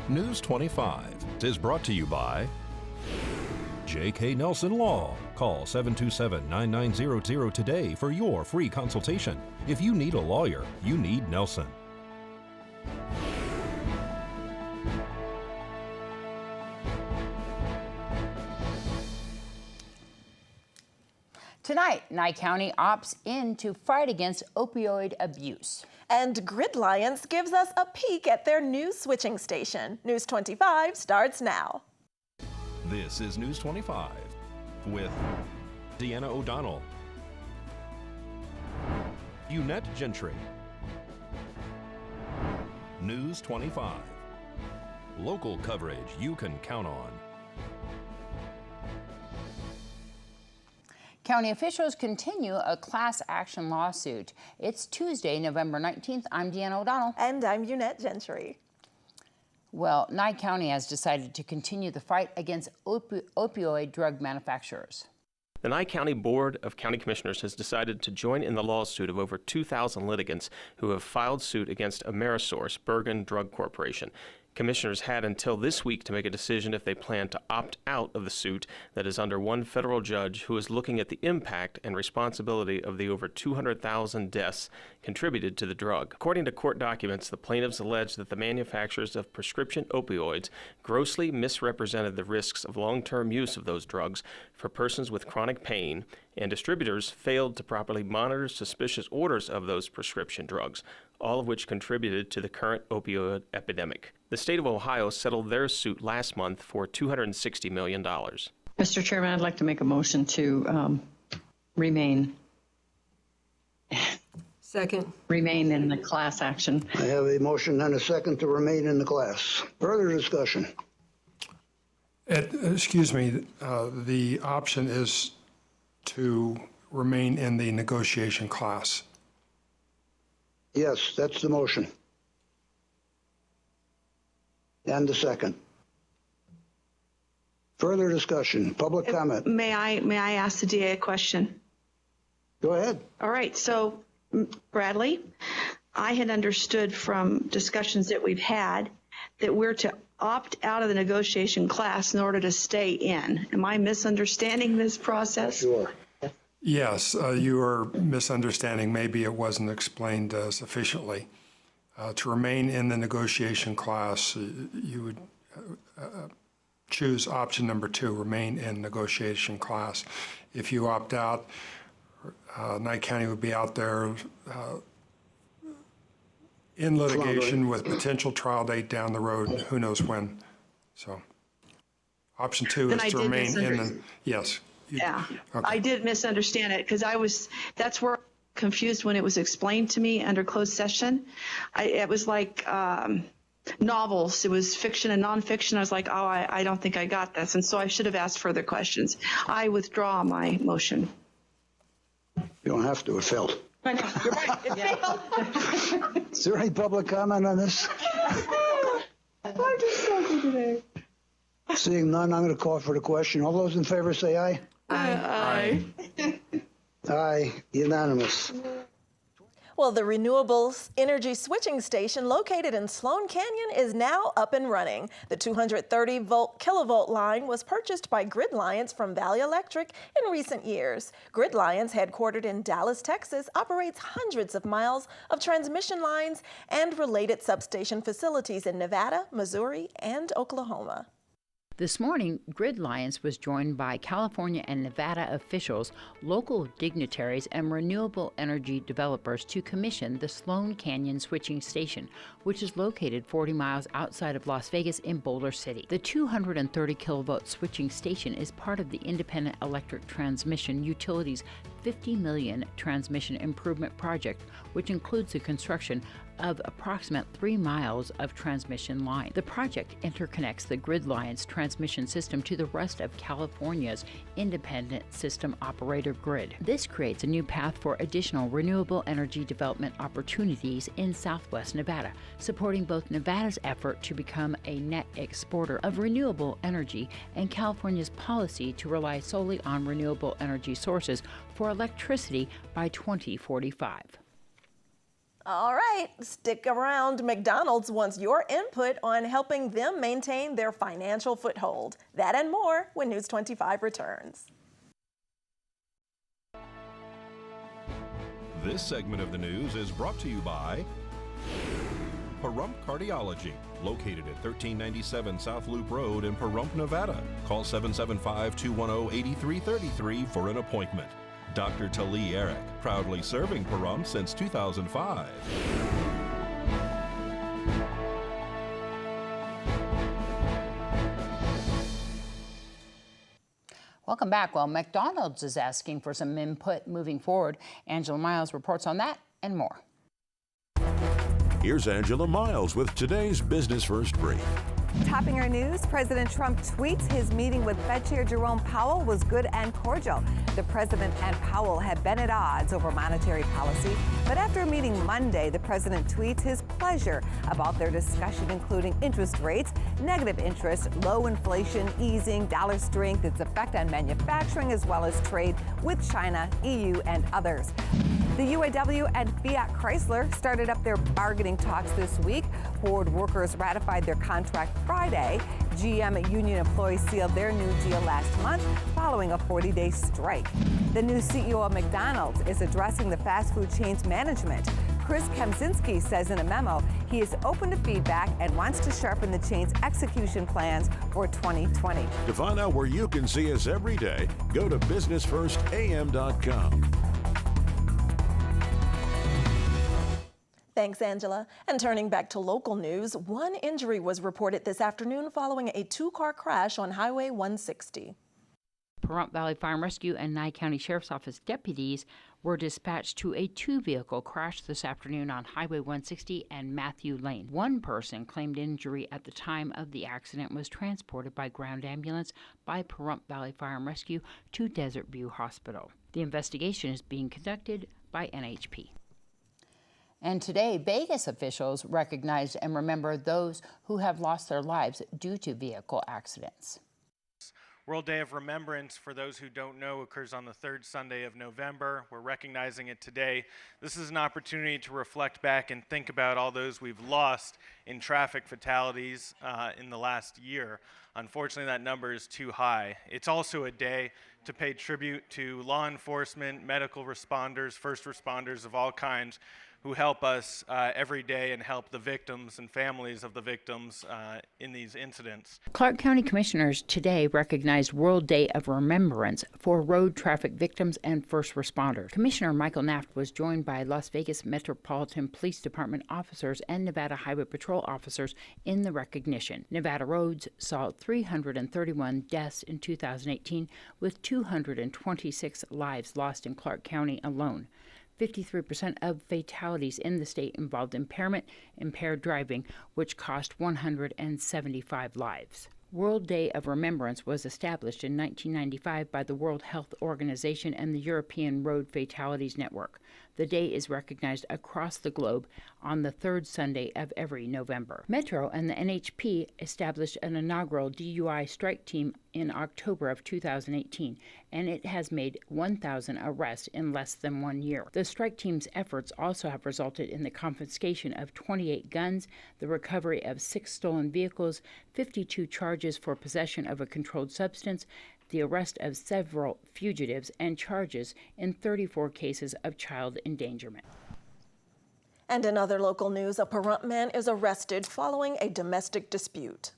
News 25 is brought to you by J.K. Nelson Law. Call 727-9900 today for your free consultation. If you need a lawyer, you need Nelson. Tonight, Nye County opts in to fight against opioid abuse. And Grid Alliance gives us a peek at their new switching station. News 25 starts now. This is News 25 with Deanna O'Donnell, Eunette Gentry. News 25. Local coverage you can count on. County officials continue a class action lawsuit. It's Tuesday, November 19th. I'm Deanna O'Donnell. And I'm Eunette Gentry. Well, Nye County has decided to continue the fight against opioid drug manufacturers. The Nye County Board of County Commissioners has decided to join in the lawsuit of over 2,000 litigants who have filed suit against Amerisource Bergen Drug Corporation. Commissioners had until this week to make a decision if they plan to opt out of the suit that is under one federal judge who is looking at the impact and responsibility of the over 200,000 deaths contributed to the drug. According to court documents, the plaintiffs allege that the manufacturers of prescription opioids grossly misrepresented the risks of long-term use of those drugs for persons with chronic pain, and distributors failed to properly monitor suspicious orders of those prescription drugs, all of which contributed to the current opioid epidemic. The state of Ohio settled their suit last month for $260 million. Mr. Chairman, I'd like to make a motion to remain in the class action. I have a motion and a second to remain in the class. Further discussion? Excuse me, the option is to remain in the negotiation class. Yes, that's the motion. And the second. Further discussion, public comment. May I ask the DA a question? Go ahead. All right, so Bradley, I had understood from discussions that we've had that we're to opt out of the negotiation class in order to stay in. Am I misunderstanding this process? Sure. Yes, you are misunderstanding. Maybe it wasn't explained sufficiently. To remain in the negotiation class, you would choose option number 2, remain in negotiation class. If you opt out, Nye County would be out there in litigation with potential trial date down the road, who knows when. So option 2 is to remain in the, yes. Yeah, okay. I did misunderstand it because that's where I was confused when it was explained to me under closed session. It was like novels. It was fiction and nonfiction. I was like, oh, I don't think I got this. And so I should have asked further questions. I withdraw my motion. You don't have to, it failed. I know, you're right, it failed. Is there any public comment on this? I'm just talking today. Seeing none, I'm going to call for the question. All those in favor say aye. Aye. Aye, unanimous. Well, the renewables energy switching station located in Sloan Canyon is now up and running. The 230 kilovolt line was purchased by Grid Alliance from Valley Electric in recent years. Grid Alliance, headquartered in Dallas, Texas, operates hundreds of miles of transmission lines and related substation facilities in Nevada, Missouri, and Oklahoma. This morning, Grid Alliance was joined by California and Nevada officials, local dignitaries, and renewable energy developers to commission the Sloan Canyon Switching Station, which is located 40 miles outside of Las Vegas in Boulder City. The 230 kilovolt switching station is part of the Independent Electric Transmission Utility's $50 million transmission improvement project, which includes the construction of approximate 3 miles of transmission line. The project interconnects the Grid Alliance transmission system to the rest of California's independent system operator grid. This creates a new path for additional renewable energy development opportunities in southwest Nevada, supporting both Nevada's effort to become a net exporter of renewable energy and California's policy to rely solely on renewable energy sources for electricity by 2045. All right, stick around. McDonald's wants your input on helping them maintain their financial foothold. That and more when News 25 returns. This segment of the news is brought to you by Pahrump Cardiology, located at 1397 South Loop Road in Pahrump, Nevada. Call 775-210-8333 for an appointment. Dr. Tali Eric, proudly serving Pahrump since 2005. Welcome back. Well, McDonald's is asking for some input moving forward. Angela Miles reports on that and more. Here's Angela Miles with today's Business First Brief. Topping our news, President Trump tweets his meeting with Fed Chair Jerome Powell was good and cordial. The president and Powell had been at odds over monetary policy, but after a meeting Monday, the president tweets his pleasure about their discussion, including interest rates, negative interest, low inflation, easing, dollar strength, its effect on manufacturing, as well as trade with China, EU, and others. The UAW and Fiat Chrysler started up their bargaining talks this week. Ford workers ratified their contract Friday. GM union employees sealed their new deal last month following a 40-day strike. The new CEO of McDonald's is addressing the fast food chain's management. Chris Kemczynski says in a memo he is open to feedback and wants to sharpen the chain's execution plans for 2020. To find out where you can see us every day, go to businessfirstam.com. Thanks, Angela. And turning back to local news, one injury was reported this afternoon following a two-car crash on Highway 160. Pahrump Valley Fire and Rescue and Nye County Sheriff's Office deputies were dispatched to a two-vehicle crash this afternoon on Highway 160 and Matthew Lane. One person claimed injury at the time of the accident was transported by ground ambulance by Pahrump Valley Fire and Rescue to Desert View Hospital. The investigation is being conducted by NHP. And today, Vegas officials recognized and remember those who have lost their lives due to vehicle accidents. World Day of Remembrance, for those who don't know, occurs on the third Sunday of November. We're recognizing it today. This is an opportunity to reflect back and think about all those we've lost in traffic fatalities in the last year. Unfortunately, that number is too high. It's also a day to pay tribute to law enforcement, medical responders, first responders of all kinds who help us every day and help the victims and families of the victims in these incidents. Clark County Commissioners today recognized World Day of Remembrance for road traffic victims and first responders. Commissioner Michael Naft was joined by Las Vegas Metropolitan Police Department officers and Nevada Highway Patrol officers in the recognition. Nevada roads saw 331 deaths in 2018, with 226 lives lost in Clark County alone. 53% of fatalities in the state involved impaired driving, which cost 175 lives. World Day of Remembrance was established in 1995 by the World Health Organization and the European Road Fatalities Network. The day is recognized across the globe on the third Sunday of every November. Metro and the NHP established an inaugural DUI strike team in October of 2018, and it has made 1,000 arrests in less than 1 year. The strike team's efforts also have resulted in the confiscation of 28 guns, the recovery of 6 stolen vehicles, 52 charges for possession of a controlled substance, the arrest of several fugitives, and charges in 34 cases of child endangerment. And in other local news, a Pahrump man is arrested following a domestic dispute.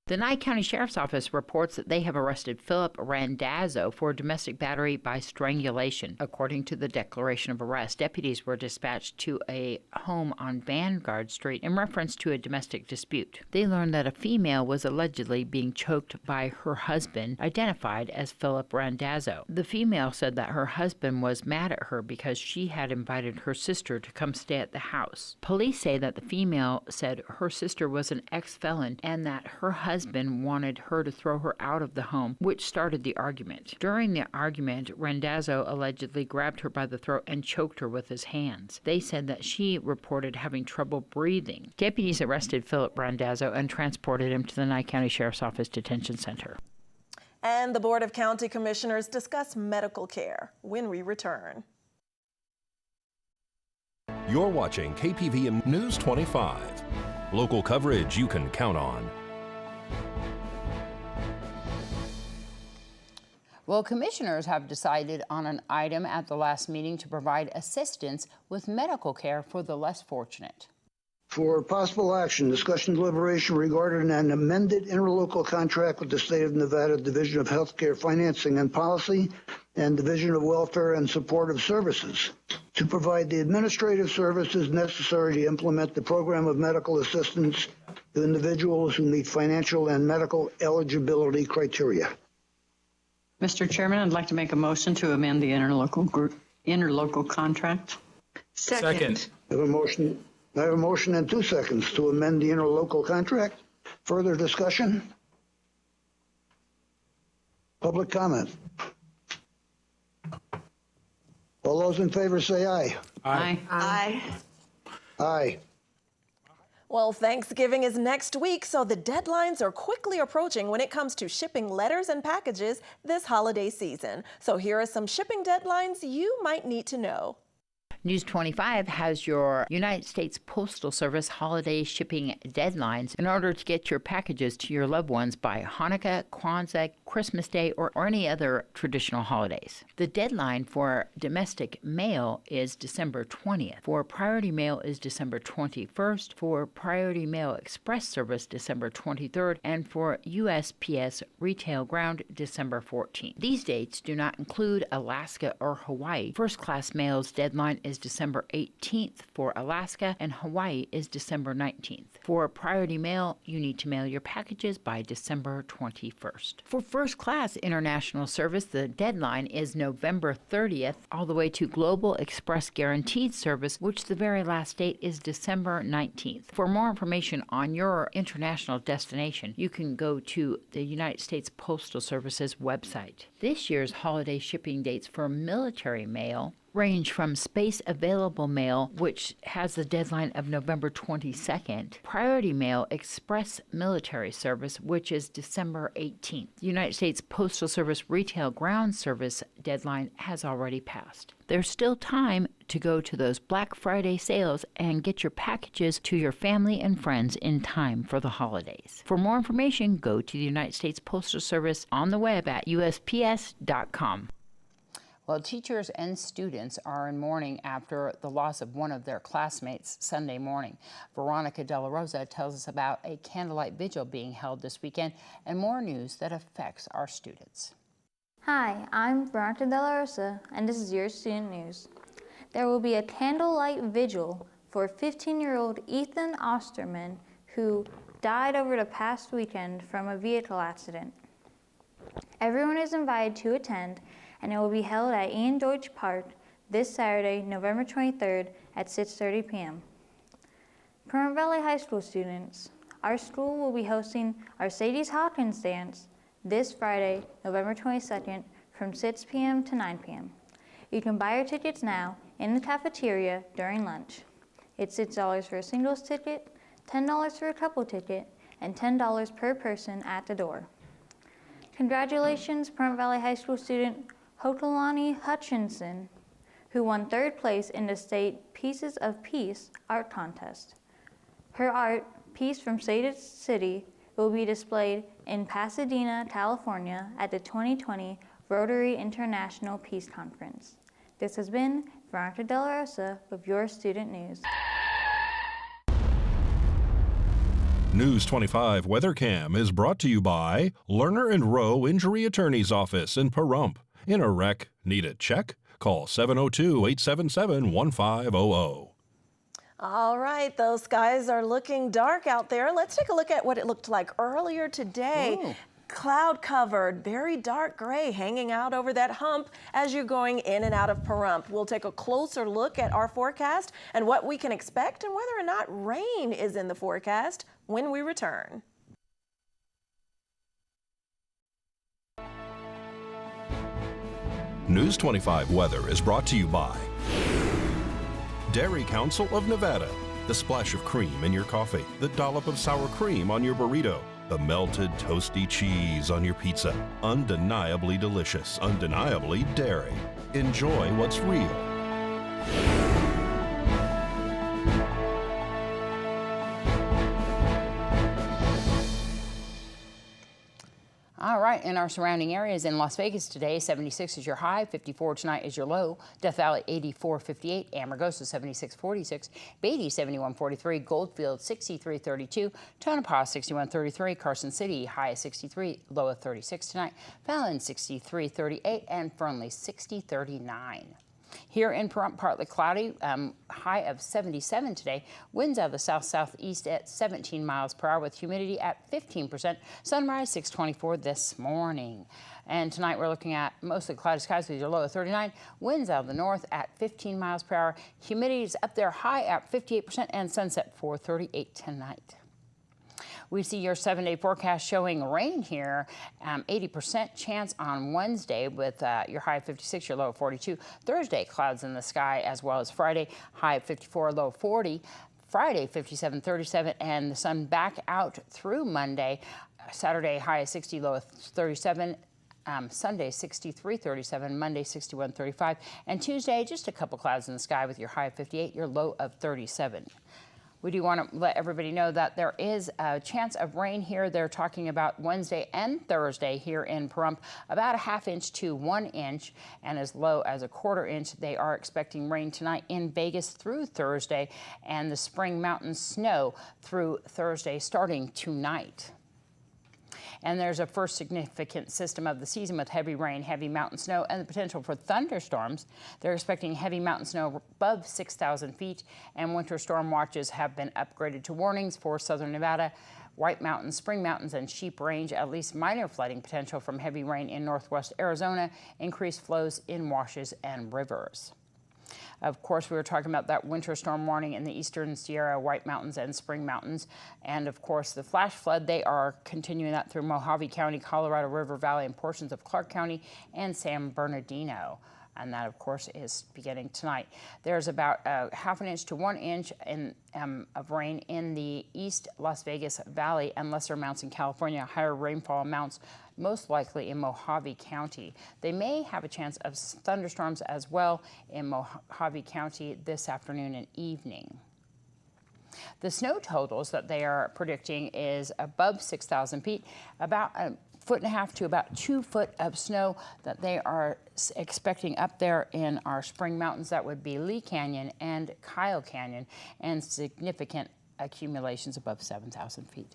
The Nye County Sheriff's Office reports that they have arrested Philip Randazzo for domestic battery by strangulation. According to the declaration of arrest, deputies were dispatched to a home on Vanguard Street in reference to a domestic dispute. They learned that a female was allegedly being choked by her husband, identified as Philip Randazzo. The female said that her husband was mad at her because she had invited her sister to come stay at the house. Police say that the female said her sister was an ex-felon and that her husband wanted her to throw her out of the home, which started the argument. During the argument, Randazzo allegedly grabbed her by the throat and choked her with his hands. They said that she reported having trouble breathing. Deputies arrested Philip Randazzo and transported him to the Nye County Sheriff's Office Detention Center. And the Board of County Commissioners discuss medical care when we return. You're watching KPVM News 25. Local coverage you can count on. Well, commissioners have decided on an item at the last meeting to provide assistance with medical care for the less fortunate. For possible action, discussion deliberation regarding an amended interlocal contract with the State of Nevada Division of Healthcare Financing and Policy and Division of Welfare and Supportive Services to provide the administrative services necessary to implement the program of medical assistance to individuals who meet financial and medical eligibility criteria. Mr. Chairman, I'd like to make a motion to amend the interlocal contract. Second. I have a motion and 2 seconds to amend the interlocal contract. Further discussion? Public comment? All those in favor say aye. Aye. Aye. Aye. Well, Thanksgiving is next week, so the deadlines are quickly approaching when it comes to shipping letters and packages this holiday season. So here are some shipping deadlines you might need to know. News 25 has your United States Postal Service holiday shipping deadlines in order to get your packages to your loved ones by Hanukkah, Kwanzaa, Christmas Day, or any other traditional holidays. The deadline for domestic mail is December 20th. For priority mail is December 21st. For priority mail express service, December 23rd. And for USPS retail ground, December 14th. These dates do not include Alaska or Hawaii. First class mail's deadline is December 18th for Alaska, and Hawaii is December 19th. For priority mail, you need to mail your packages by December 21st. For first class international service, the deadline is November 30th, all the way to Global Express Guaranteed Service, which the very last date is December 19th. For more information on your international destination, you can go to the United States Postal Service's website. This year's holiday shipping dates for military mail range from space available mail, which has the deadline of November 22nd, priority mail express military service, which is December 18th. The United States Postal Service retail ground service deadline has already passed. There's still time to go to those Black Friday sales and get your packages to your family and friends in time for the holidays. For more information, go to the United States Postal Service on the web at USPS.com. Well, teachers and students are in mourning after the loss of one of their classmates Sunday morning. Veronica De La Rosa tells us about a candlelight vigil being held this weekend and more news that affects our students. Hi, I'm Veronica De La Rosa, and this is your student news. There will be a candlelight vigil for 15-year-old Ethan Osterman, who died over the past weekend from a vehicle accident. Everyone is invited to attend, and it will be held at Ian Deutsch Park this Saturday, November 23rd at 6:30 p.m. Pahrump Valley High School students, our school will be hosting our Sadie's Hawkins dance this Friday, November 22nd from 6 p.m. to 9 p.m. You can buy your tickets now in the cafeteria during lunch. It's $6 for a singles ticket, $10 for a couple ticket, and $10 per person at the door. Congratulations, Pahrump Valley High School student Hokalani Hutchinson, who won 3rd place in the state Pieces of Peace art contest. Her art, Piece from State City, will be displayed in Pasadena, California at the 2020 Rotary International Peace Conference. This has been Veronica De La Rosa with your student news. News 25 WeatherCam is brought to you by Lerner and Rowe Injury Attorney's Office in Pahrump. In a wreck, need a check? Call 702-877-1500. All right, those skies are looking dark out there. Let's take a look at what it looked like earlier today. Ooh. Cloud covered, very dark gray hanging out over that hump as you're going in and out of Pahrump. We'll take a closer look at our forecast and what we can expect and whether or not rain is in the forecast when we return. News 25 weather is brought to you by Dairy Council of Nevada. The splash of cream in your coffee, the dollop of sour cream on your burrito, the melted toasty cheese on your pizza. Undeniably delicious, undeniably dairy. Enjoy what's real. All right, in our surrounding areas in Las Vegas today, 76 is your high, 54 tonight is your low. Death Valley 84-58, Amargosa 76-46, Beatty 71-43, Goldfield 63-32, Tonopah 61-33, Carson City high of 63, low of 36 tonight, Fallon 63-38, and Fernley 60-39. Here in Pahrump, partly cloudy, high of 77 today. Winds out of the south-southeast at 17 miles per hour with humidity at 15%. Sunrise 6:24 this morning. And tonight we're looking at mostly cloudy skies with your low of 39. Winds out of the north at 15 miles per hour. Humidity is up there high at 58% and sunset 4:38 tonight. We see your 7-day forecast showing rain here, 80% chance on Wednesday with your high of 56, your low of 42. Thursday, clouds in the sky, as well as Friday, high of 54, low of 40. Friday, 57, 37, and the sun back out through Monday. Saturday, high of 60, low of 37. Sunday, 63, 37, Monday, 61, 35, and Tuesday, just a couple clouds in the sky with your high of 58, your low of 37. We do want to let everybody know that there is a chance of rain here. They're talking about Wednesday and Thursday here in Pahrump, about a ½ inch to 1 inch, and as low as a ¼ inch. They are expecting rain tonight in Vegas through Thursday, and the spring mountain snow through Thursday starting tonight. And there's a first significant system of the season with heavy rain, heavy mountain snow, and the potential for thunderstorms. They're expecting heavy mountain snow above 6,000 feet, and winter storm watches have been upgraded to warnings for southern Nevada, White Mountains, Spring Mountains, and Sheep Range. At least minor flooding potential from heavy rain in northwest Arizona, increased flows in washes and rivers. Of course, we were talking about that winter storm warning in the eastern Sierra, White Mountains, and Spring Mountains. And of course, the flash flood, they are continuing that through Mojave County, Colorado River Valley, and portions of Clark County and San Bernardino. And that, of course, is beginning tonight. There's about a ½ inch to 1 inch of rain in the East Las Vegas Valley and lesser amounts in California. Higher rainfall amounts most likely in Mojave County. They may have a chance of thunderstorms as well in Mojave County this afternoon and evening. The snow totals that they are predicting is above 6,000 feet, about a 1.5 to about 2 foot of snow that they are expecting up there in our spring mountains. That would be Lee Canyon and Kyle Canyon, and significant accumulations above 7,000 feet.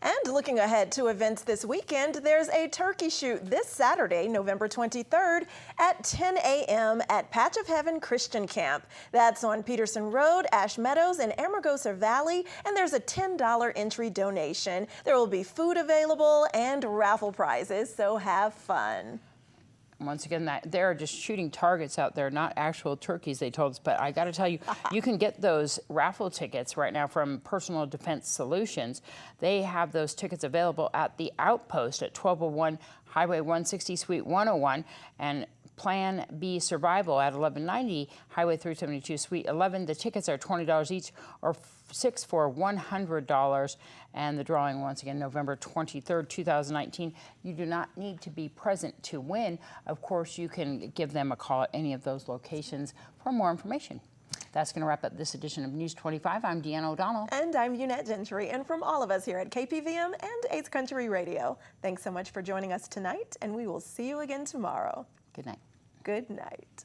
And looking ahead to events this weekend, there's a turkey shoot this Saturday, November 23rd at 10 a.m. at Patch of Heaven Christian Camp. That's on Peterson Road, Ash Meadows, and Amargosa Valley, and there's a $10 entry donation. There will be food available and raffle prizes, so have fun. Once again, they're just shooting targets out there, not actual turkeys, they told us. But I got to tell you, you can get those raffle tickets right now from Personal Defense Solutions. They have those tickets available at the Outpost at 1201 Highway 160, Suite 101, and Plan B Survival at 1190 Highway 372, Suite 11. The tickets are $20 each, or 6 for $100. And the drawing, once again, November 23rd, 2019. You do not need to be present to win. Of course, you can give them a call at any of those locations for more information. That's going to wrap up this edition of News 25. I'm Deanna O'Donnell. And I'm Eunette Gentry. And from all of us here at KPVM and 8th Country Radio, thanks so much for joining us tonight, and we will see you again tomorrow. Good night. Good night.